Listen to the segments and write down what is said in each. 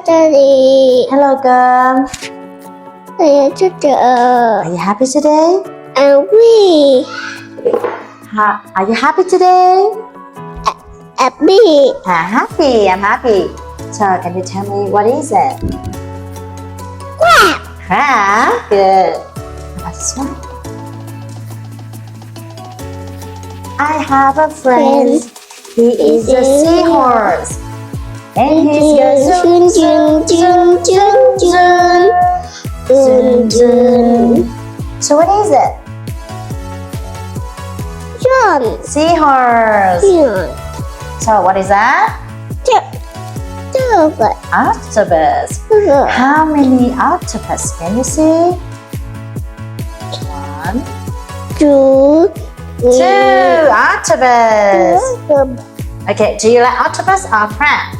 Daddy. Hello, girl. Are Are you happy today? we Are you happy today? happy? Happy. I'm happy. So, can you tell me what is it? Crab. Crab. Good. That's right. I have a friend. He is a seahorse. And he's goes zoom, zoom, zoom, zoom, zoom, zoom, zoom. So what is it? John. Seahorse. John. So what is that? Octopus. How many octopus can you see? 1, 2, 2 octopus. Okay, do you like octopus or crab?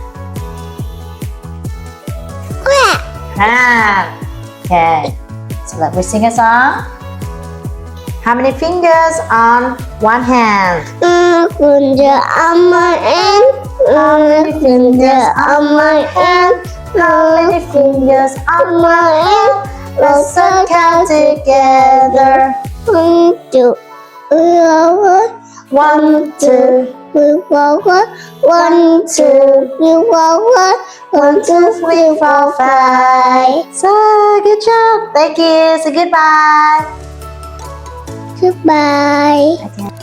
Crab. Crab. Okay, so let me sing a song. How many fingers on one hand? Finger on my hand. How many fingers on my hand? How many fingers on my hand? Let's all count together. 1, 2, 1, 2, 3, 4, 1, 2, 3, 4, 1, 2, 3, 4, 5. So good job. Thank you. Say goodbye. Goodbye. Okay.